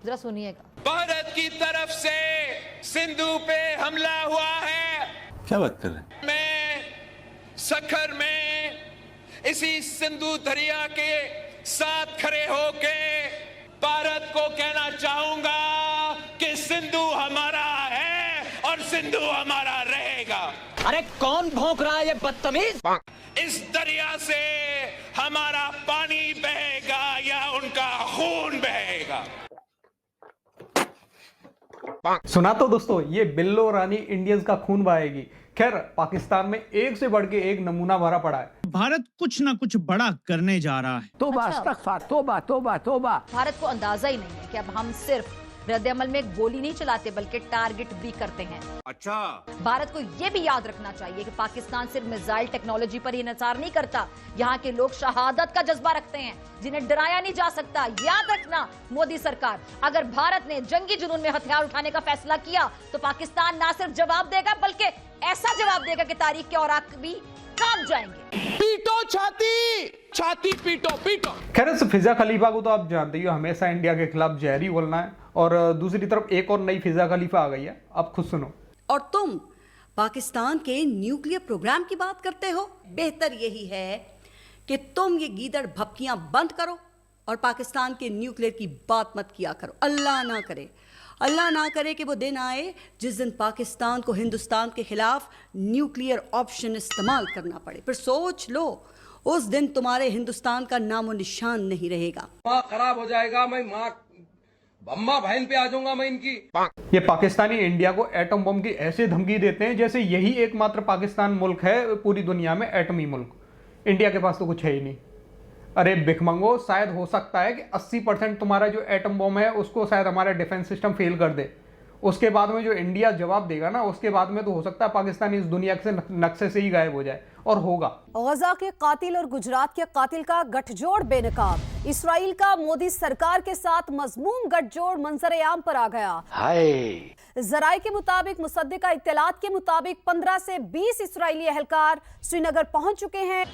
जरा सुनिएगा। भारत की तरफ से सिंधु पे हमला हुआ है। क्या बात कर रहे हैं? मैं सखर में इसी सिंधु दरिया के साथ खड़े होके भारत को कहना चाहूंगा कि सिंधु हमारा है और सिंधु हमारा रहेगा। अरे कौन भौंक रहा है ये बदतमीज? इस दरिया से हमारा पानी बहेगा या उनका खून बहेगा। सुना तो दोस्तों, ये बिल्लो रानी इंडियंस का खून बहाएगी। खैर, पाकिस्तान में एक से बढ़ के एक नमूना भरा पड़ा है। भारत कुछ ना कुछ बड़ा करने जा रहा है। तोबा इस्तगफार, तोबा तोबा तोबा। भारत को अंदाजा ही नहीं है कि अब हम सिर्फ रद्द अमल में गोली नहीं चलाते बल्कि टारगेट भी करते हैं। अच्छा, भारत को यह भी याद रखना चाहिए कि पाकिस्तान सिर्फ मिसाइल टेक्नोलॉजी पर ही इंहिसार नहीं करता। यहाँ के लोग शहादत का जज्बा रखते हैं जिन्हें डराया नहीं जा सकता। याद रखना मोदी सरकार, अगर भारत ने जंगी जुनून में हथियार उठाने का फैसला किया तो पाकिस्तान ना सिर्फ जवाब देगा बल्कि ऐसा जवाब देगा कि तारीख के औराक भी कांप जाएंगे। पीटो छाती, छाती पीटो पीटो। खैर, इस फिजा खलीफा को तो आप जानते ही हो, हमेशा इंडिया के खिलाफ जहरी बोलना है। और दूसरी तरफ एक और नई फिजा खलीफा आ गई है, आप खुद सुनो। और तुम पाकिस्तान के न्यूक्लियर प्रोग्राम की बात करते हो। बेहतर यही है कि तुम ये गीदड़ भपकियां बंद करो और पाकिस्तान के न्यूक्लियर की बात मत किया करो। अल्लाह ना करे कि वो दिन आए जिस दिन पाकिस्तान को हिंदुस्तान के खिलाफ न्यूक्लियर ऑप्शन इस्तेमाल करना पड़े। फिर सोच लो, उस दिन तुम्हारे हिंदुस्तान का नामो निशान नहीं रहेगा। माँ खराब हो जाएगा, मैं माँ बम्मा बहन पे आ जाऊंगा मैं इनकी। ये पाकिस्तानी इंडिया को एटम बम की ऐसे धमकी देते हैं जैसे यही एकमात्र पाकिस्तान मुल्क है पूरी दुनिया में एटमी मुल्क। इंडिया के पास तो कुछ है ही नहीं। अरे भिखमंगो, शायद हो सकता है कि 80% तुम्हारा जो एटम बम है उसको शायद हमारा डिफेंस सिस्टम फेल कर दे। उसके बाद में जो इंडिया जवाब देगा ना, उसके बाद में तो हो सकता है पाकिस्तान इस दुनिया से नक्शे से ही गायब हो जाए, और होगा। गजा के कातिल और गुजरात के कातिल का गठजोड़ बेनकाब। इसराइल का मोदी सरकार के साथ मजमूम गठजोड़ मंजर आम पर आ गया। जराये के मुताबिक, मुसद्दिका इत्तलात के मुताबिक 15 से 20 इसराइली एहलकार श्रीनगर पहुंच चुके हैं।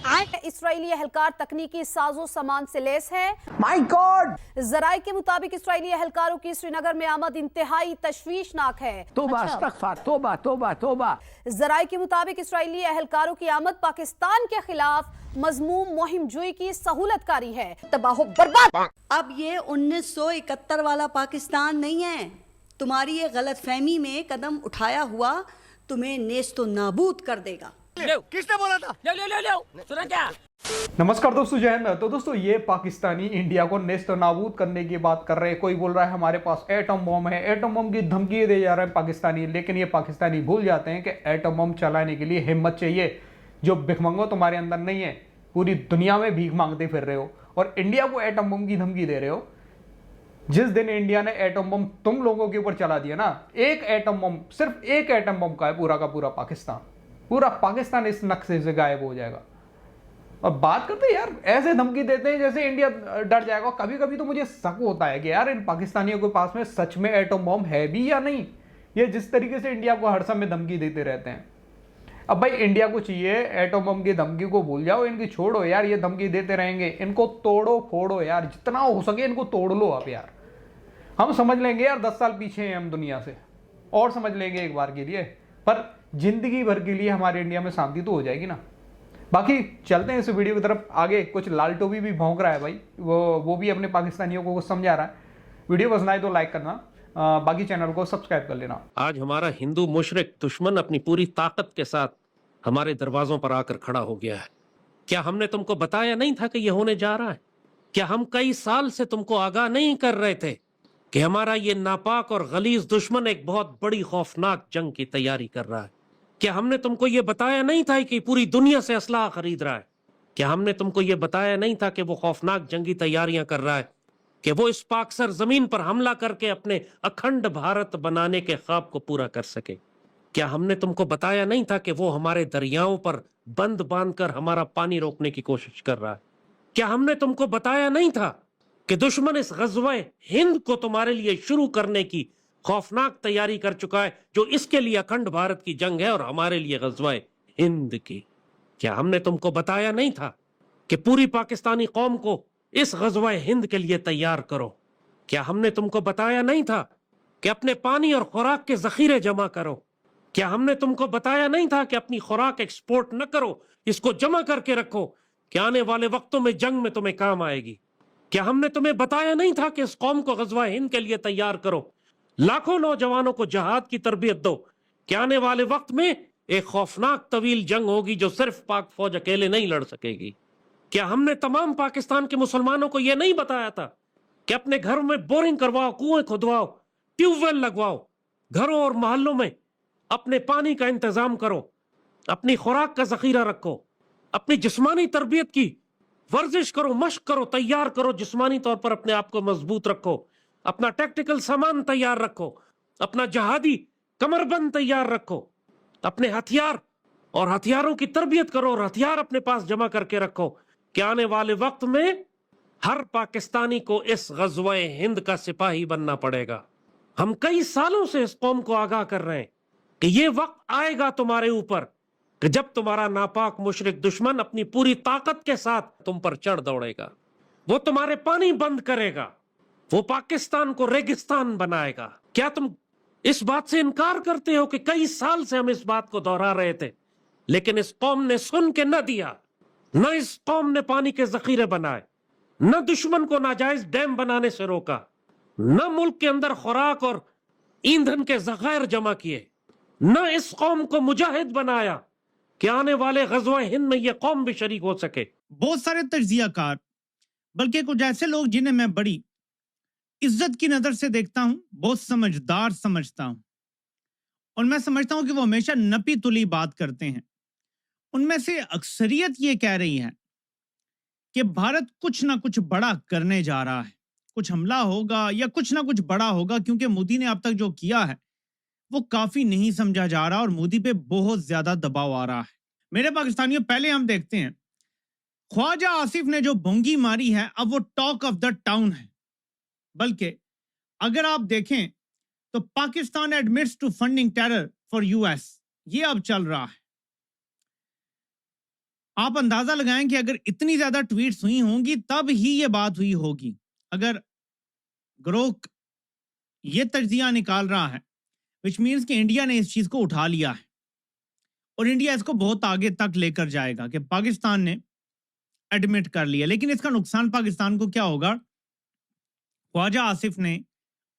इसराइली एहलकार तकनीकी साजो सामान से लेस है। My God! जराये के मुताबिक इसराइली एहलकारों की श्रीनगर में आमद इंतहाई तशवीशनाक है। तोबा इस्तगफार, तोबा तोबा तोबा। जराये के मुताबिक इसराइली एहलकारों की आमद पाकिस्तान के खिलाफ मजमूम मुहिम जुई की सहूलतकारी है। तबाह बर्बाद। अब ये 1971 वाला पाकिस्तान नहीं है। तुम्हारी ये गलतफहमी में कदम उठाया हुआ तुम्हें नेस्तो नाबूद कर देगा। किसने बोला था? ले सुना क्या? नमस्कार दोस्तों, जय हिंद। तो दोस्तों, ये पाकिस्तानी इंडिया को नेस्त नाबूद करने की बात कर रहे हैं। कोई बोल रहा है हमारे पास एटम बम है, एटम बम की धमकी दे जा रहे हैं पाकिस्तानी। लेकिन ये पाकिस्तानी भूल जाते हैं कि एटम बम चलाने के लिए हिम्मत चाहिए, जो भिखमंगो तुम्हारे अंदर नहीं है। पूरी दुनिया में भीख मांगते फिर रहे हो और इंडिया को एटम बम की धमकी दे रहे हो। जिस दिन इंडिया ने एटम बम तुम लोगों के ऊपर चला दिया ना, एक एटम बम, सिर्फ एक एटम बम का है पूरा का पूरा पाकिस्तान, पूरा पाकिस्तान इस नक्शे से गायब हो जाएगा। अब बात करते हैं यार, ऐसे धमकी देते हैं जैसे इंडिया डर जाएगा। कभी कभी तो मुझे शक होता है कि यार इन पाकिस्तानियों के पास में सच में एटम बम है भी या नहीं। ये जिस तरीके से इंडिया को हर समय धमकी देते रहते हैं। अब भाई इंडिया को चाहिए एटम बम की धमकी को भूल जाओ, इनकी छोड़ो यार। ये धमकी देते रहेंगे, इनको तोड़ो फोड़ो यार, जितना हो सके इनको तोड़ लो आप यार। हम समझ लेंगे यार 10 साल पीछे हैं हम दुनिया से, और समझ लेंगे एक बार के लिए, पर जिंदगी भर के लिए हमारे इंडिया में शांति तो हो जाएगी ना। बाकी चलते हैं इस वीडियो की तरफ। आगे कुछ लाल टोपी भी भौंक रहा है भाई, वो भी अपने पाकिस्तानियों को कुछ समझा रहा है। वीडियो पसंद आए तो लाइक करना, बाकी चैनल को सब्सक्राइब कर लेना। आज हमारा हिंदू मुशरिक दुश्मन अपनी पूरी ताकत के साथ हमारे दरवाजों पर आकर खड़ा हो गया है। क्या हमने तुमको बताया नहीं था कि यह होने जा रहा है? क्या हम कई साल से तुमको आगाह नहीं कर रहे थे कि हमारा ये नापाक और गलीज दुश्मन एक बहुत बड़ी खौफनाक जंग की तैयारी कर रहा है? क्या हमने तुमको ये बताया नहीं था कि पूरी दुनिया से असलाह खरीद रहा है? क्या हमने तुमको ये बताया नहीं था कि वो खौफनाक जंगी तैयारियां कर रहा है, कि वो इस पाकसर जमीन पर हमला करके अपने अखंड भारत बनाने के ख्वाब को पूरा कर सके? क्या हमने तुमको बताया नहीं था कि वो हमारे दरियाओं पर बंद बांधकर हमारा पानी रोकने की कोशिश कर रहा है? क्या हमने तुमको बताया नहीं था कि दुश्मन इस गज़वे हिंद को तुम्हारे लिए शुरू करने की खौफनाक तैयारी कर चुका है, जो इसके लिए अखंड भारत की जंग है और हमारे लिए गज़वे हिंद की? क्या हमने तुमको बताया नहीं था कि पूरी पाकिस्तानी कौम को इस गज़वे हिंद के लिए तैयार करो, क्या हमने तुमको बताया नहीं था कि अपने पानी और खुराक के जखीरे जमा करो? क्या हमने तुमको बताया नहीं था कि अपनी खुराक एक्सपोर्ट न करो, इसको जमा करके रखो कि आने वाले वक्तों में जंग में तुम्हें काम आएगी? क्या हमने तुम्हें बताया नहीं था कि इस कौम को गज़वा हिंद के लिए तैयार करो, लाखों नौजवानों को जहाद की तरबियत दो कि आने वाले वक्त में एक खौफनाक तवील जंग होगी जो सिर्फ पाक फौज अकेले नहीं लड़ सकेगी? क्या हमने तमाम पाकिस्तान के मुसलमानों को यह नहीं बताया था कि अपने घरों में बोरिंग करवाओ, कुएं खुदवाओ, ट्यूबवेल लगवाओ, घरों और मोहल्लों में अपने पानी का इंतजाम करो, अपनी खुराक का जखीरा रखो, अपनी जिस्मानी तरबियत की वर्जिश करो, मश्क करो, तैयार करो, जिस्मानी तौर पर अपने आप को मजबूत रखो, अपना टैक्टिकल सामान तैयार रखो, अपना जहादी कमरबंद तैयार रखो, अपने हथियार और हथियारों की तरबियत करो और हथियार अपने पास जमा करके रखो कि आने वाले वक्त में हर पाकिस्तानी को इस गज़वा-ए हिंद का सिपाही बनना पड़ेगा। हम कई सालों से इस कौम को आगाह कर रहे हैं कि ये वक्त आएगा तुम्हारे ऊपर कि जब तुम्हारा नापाक मुशरिक दुश्मन अपनी पूरी ताकत के साथ तुम पर चढ़ दौड़ेगा, वो तुम्हारे पानी बंद करेगा, वो पाकिस्तान को रेगिस्तान बनाएगा। क्या तुम इस बात से इनकार करते हो कि कई साल से हम इस बात को दोहरा रहे थे, लेकिन इस कौम ने सुन के न दिया? न इस कौम ने पानी के जखीरे बनाए, न दुश्मन को नाजायज डैम बनाने से रोका, न मुल्क के अंदर खुराक और ईंधन के जखायर जमा किए, न इस कौम को मुजाहिद बनाया कि आने वाले गज़वा हिंद में यह कौम भी शरीक हो सके। बहुत सारे तज्जियाकार, बल्कि कुछ ऐसे लोग जिन्हें मैं बड़ी इज्जत की नजर से देखता हूं, बहुत समझदार समझता हूं, और मैं समझता हूं कि वो हमेशा नपी तुली बात करते हैं। उनमें से अक्सरियत ये कह रही है कि भारत कुछ ना कुछ बड़ा करने जा रहा है, कुछ हमला होगा या कुछ ना कुछ बड़ा होगा, क्योंकि मोदी ने अब तक जो किया है वो काफी नहीं समझा जा रहा और मोदी पे बहुत ज्यादा दबाव आ रहा है। मेरे पाकिस्तानियों, पहले हम देखते हैं ख्वाजा आसिफ ने जो भोंगी मारी है, अब वो टॉक ऑफ द टाउन है। बल्कि अगर आप देखें तो Pakistan admits to funding terror for US, ये अब चल रहा है। आप अंदाजा लगाएं कि अगर इतनी ज्यादा ट्वीट्स हुई होंगी तब ही ये बात हुई होगी। अगर ग्रोक ये तज्जिया निकाल रहा है, विच मीन्स कि इंडिया ने इस चीज को उठा लिया है और इंडिया इसको बहुत आगे तक लेकर जाएगा कि पाकिस्तान ने एडमिट कर लिया। लेकिन इसका नुकसान पाकिस्तान को क्या होगा? ख्वाजा आसिफ ने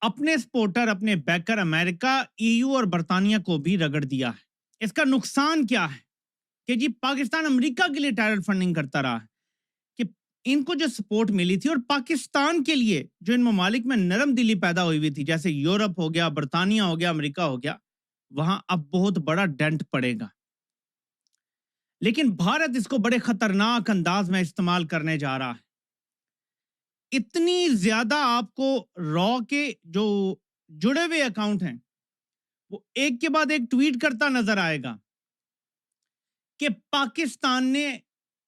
अपने सपोर्टर, अपने बैकर अमेरिका, ईयू और बरतानिया को भी रगड़ दिया है। इसका नुकसान क्या है कि जी पाकिस्तान अमेरिका के लिए टेरर फंडिंग करता रहा है, कि इनको जो सपोर्ट मिली थी और पाकिस्तान के लिए जो इन ममालिक में नरम दिली पैदा हुई थी, जैसे यूरोप हो गया, बरतानिया हो गया, अमेरिका हो गया, वहां अब बहुत बड़ा डेंट पड़ेगा। लेकिन भारत इसको बड़े खतरनाक अंदाज में इस्तेमाल करने जा रहा है। इतनी ज्यादा आपको रॉ के जो जुड़े हुए अकाउंट हैं वो एक के बाद एक ट्वीट करता नजर आएगा कि पाकिस्तान ने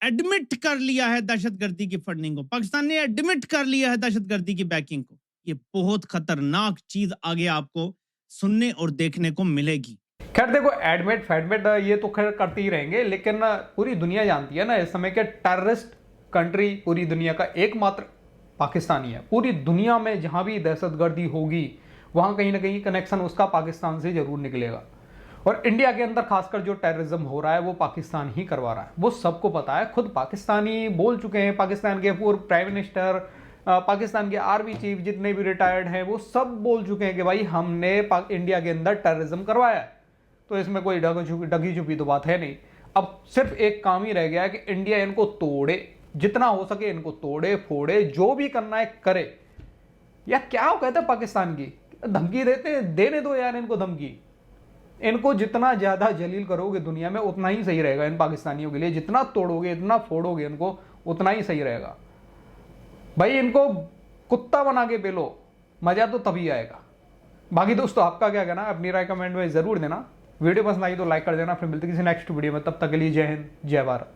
एडमिट कर लिया है दहशतगर्दी की फंडिंग को, पाकिस्तान ने एडमिट कर लिया है दहशतगर्दी की बैकिंग को। ये बहुत खतरनाक चीज आगे आपको सुनने और देखने को मिलेगी। खैर देखो, एडमिट फैडमिट ये तो खैर करते ही रहेंगे, लेकिन पूरी दुनिया जानती है ना इस समय के टेररिस्ट कंट्री पूरी दुनिया का एकमात्र पाकिस्तानी है। पूरी दुनिया में जहां भी दहशतगर्दी होगी वहां कहीं ना कहीं कनेक्शन उसका पाकिस्तान से जरूर निकलेगा। और इंडिया के अंदर खासकर जो टेररिज्म हो रहा है वो पाकिस्तान ही करवा रहा है, वो सबको पता है। खुद पाकिस्तानी बोल चुके हैं, पाकिस्तान के पूर्व प्राइम मिनिस्टर, पाकिस्तान के आर्मी चीफ जितने भी रिटायर्ड हैं वो सब बोल चुके हैं कि भाई हमने इंडिया के अंदर टेररिज्म करवाया है। तो इसमें कोई डगी छुपी तो बात है नहीं। अब सिर्फ एक काम ही रह गया है कि इंडिया इनको तोड़े, जितना हो सके इनको तोड़े फोड़े, जो भी करना है करे। या क्या कहते हैं पाकिस्तान की धमकी देते, देने दो यार इनको धमकी। इनको जितना ज्यादा जलील करोगे दुनिया में उतना ही सही रहेगा इन पाकिस्तानियों के लिए। जितना तोड़ोगे, इतना फोड़ोगे इनको, उतना ही सही रहेगा। भाई इनको कुत्ता बना के पेलो, मजा तो तभी आएगा। बाकी दोस्तों आपका क्या कहना है, अपनी राय कमेंट में जरूर देना। वीडियो पसंद आई तो लाइक कर देना। फिर मिलते किसी नेक्स्ट वीडियो में, तब तक के लिए जय हिंद, जय भारत।